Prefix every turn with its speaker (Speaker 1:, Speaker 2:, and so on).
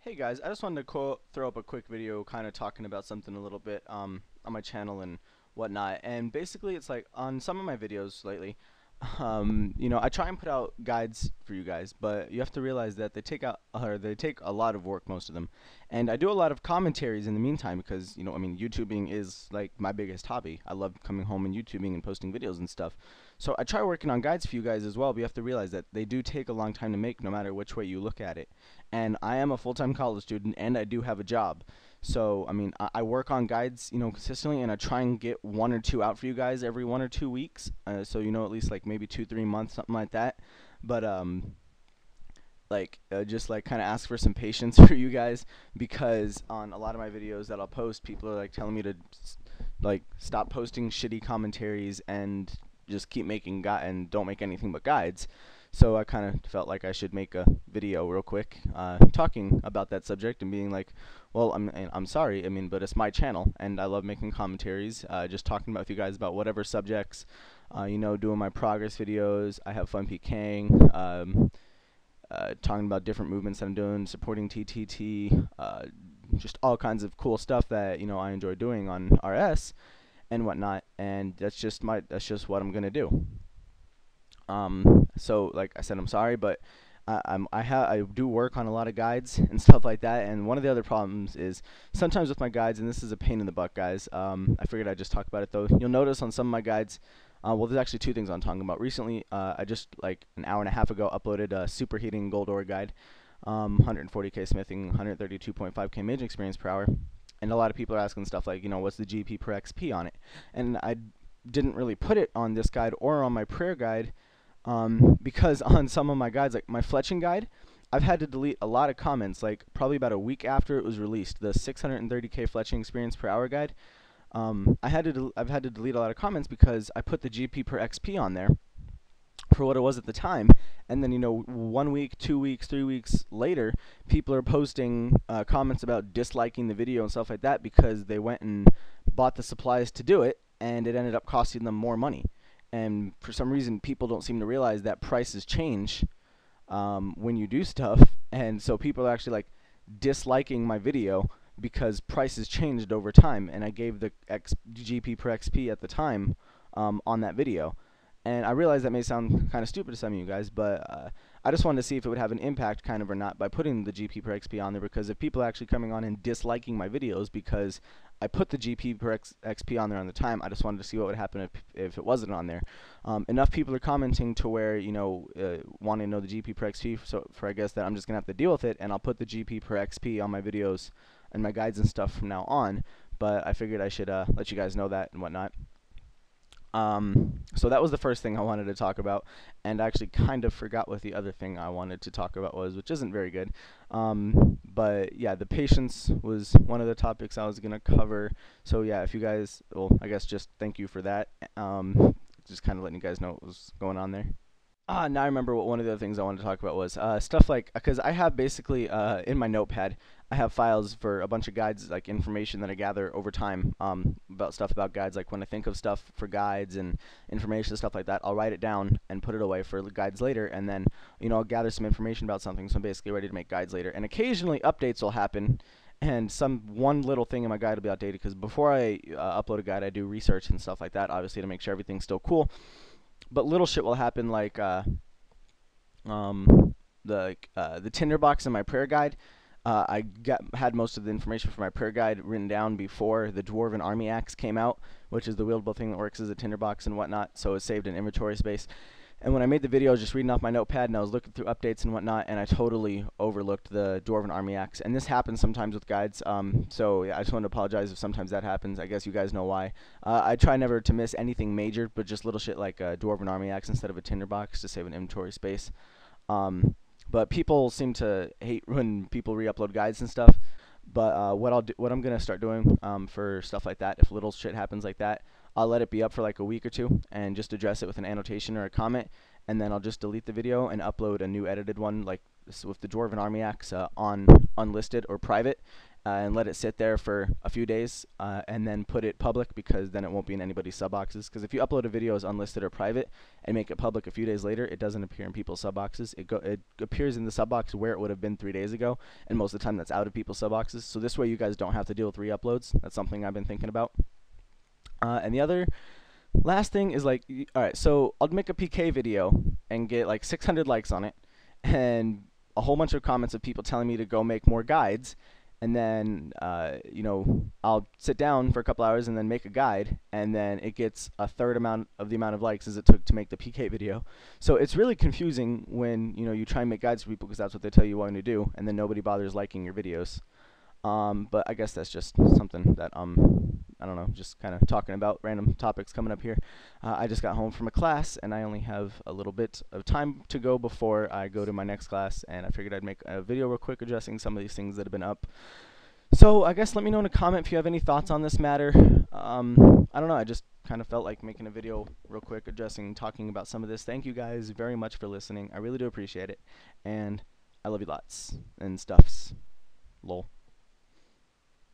Speaker 1: Hey guys, I just wanted to throw up a quick video kind of talking about something a little bit on my channel and whatnot. And basically it's like on some of my videos lately, I try and put out guides for you guys, but you have to realize that they take a lot of work, most of them. And I do a lot of commentaries in the meantime because, YouTubing is like my biggest hobby. I love coming home and YouTubing and posting videos and stuff. So I try working on guides for you guys as well, but you have to realize that they do take a long time to make no matter which way you look at it. And I am a full-time college student and I do have a job. So, I work on guides, consistently, and I try and get one or two out for you guys every 1 or 2 weeks. So, at least like maybe 2, 3 months, something like that. But, just like kind of ask for some patience for you guys because on a lot of my videos that I'll post, people are like telling me to like stop posting shitty commentaries and just keep making and don't make anything but guides. So I kind of felt like I should make a video real quick talking about that subject and being like, well, I'm sorry, but it's my channel and I love making commentaries, just talking about with you guys about whatever subjects, doing my progress videos. I have fun PKing, talking about different movements that I'm doing, supporting TTT, just all kinds of cool stuff that I enjoy doing on RS and whatnot. And that's just what I'm gonna do. So like I said, I'm sorry, but I do work on a lot of guides and stuff like that. And one of the other problems is sometimes with my guides, and this is a pain in the butt, guys. I figured I'd just talk about it though. You'll notice on some of my guides, well, there's actually two things I'm talking about. Recently, I just like an hour and a half ago uploaded a superheating gold ore guide, 140k smithing, 132.5k mage experience per hour. And a lot of people are asking stuff like, what's the GP per XP on it? And I didn't really put it on this guide or on my prayer guide, because on some of my guides, like my fletching guide, I've had to delete a lot of comments, like probably about a week after it was released, the 630k fletching experience per hour guide. I've had to delete a lot of comments because I put the GP per XP on there for what it was at the time, and then 1 week, 2 weeks, 3 weeks later, people are posting comments about disliking the video and stuff like that because they went and bought the supplies to do it, and it ended up costing them more money. And for some reason, people don't seem to realize that prices change when you do stuff, and so people are actually like disliking my video because prices changed over time, and I gave the GP per XP at the time on that video. And I realize that may sound kind of stupid to some of you guys, but I just wanted to see if it would have an impact kind of or not by putting the GP per XP on there, because if people are actually coming on and disliking my videos because I put the GP per XP on there on the time, I just wanted to see what would happen if it wasn't on there. Enough people are commenting to where, wanting to know the GP per XP, so for I guess that I'm just going to have to deal with it, and I'll put the GP per XP on my videos and my guides and stuff from now on, but I figured I should let you guys know that and whatnot. So that was the first thing I wanted to talk about, and I actually kind of forgot what the other thing I wanted to talk about was, which isn't very good. But yeah, the patience was one of the topics I was going to cover. So yeah, if you guys, well, I guess just thank you for that. Just kind of letting you guys know what was going on there. Now I remember what one of the other things I wanted to talk about was stuff like, because I have basically in my notepad, I have files for a bunch of guides, like information that I gather over time about stuff about guides. Like when I think of stuff for guides and information, stuff like that, I'll write it down and put it away for guides later, and then I'll gather some information about something, so I'm basically ready to make guides later. And occasionally updates will happen, and one little thing in my guide will be outdated, because before I upload a guide, I do research and stuff like that, obviously, to make sure everything's still cool. But little shit will happen, like the tinderbox in my prayer guide. I had most of the information for my prayer guide written down before the Dwarven Army Axe came out, which is the wieldable thing that works as a tinderbox and whatnot, so it's saved in inventory space. And when I made the video, I was just reading off my notepad, and I was looking through updates and whatnot, and I totally overlooked the Dwarven Army Axe. And this happens sometimes with guides, so yeah, I just want to apologize if sometimes that happens. I guess you guys know why. I try never to miss anything major, but just little shit like a Dwarven Army Axe instead of a tinderbox to save an inventory space. But people seem to hate when people re-upload guides and stuff. But what I'm gonna start doing for stuff like that, if little shit happens like that, I'll let it be up for like a week or two and just address it with an annotation or a comment, and then I'll just delete the video and upload a new edited one, like with the Dwarven Army Axe on unlisted or private, and let it sit there for a few days, and then put it public, because then it won't be in anybody's sub boxes. Because if you upload a video as unlisted or private and make it public a few days later, it doesn't appear in people's sub boxes. It appears in the sub box where it would have been 3 days ago, and most of the time that's out of people's sub boxes. So this way you guys don't have to deal with re-uploads. That's something I've been thinking about. And the other last thing is, like, alright, so I'll make a PK video and get like 600 likes on it, and a whole bunch of comments of people telling me to go make more guides, and then I'll sit down for a couple hours and then make a guide, and then it gets a third amount of the amount of likes as it took to make the PK video. So it's really confusing when you try and make guides for people, because that's what they tell you what to do, and then nobody bothers liking your videos. But I guess that's just something that I don't know, just kind of talking about random topics coming up here. I just got home from a class, and I only have a little bit of time to go before I go to my next class, and I figured I'd make a video real quick addressing some of these things that have been up. So I guess let me know in a comment if you have any thoughts on this matter. I don't know, I just kind of felt like making a video real quick talking about some of this. Thank you guys very much for listening. I really do appreciate it, and I love you lots and stuffs. Lol.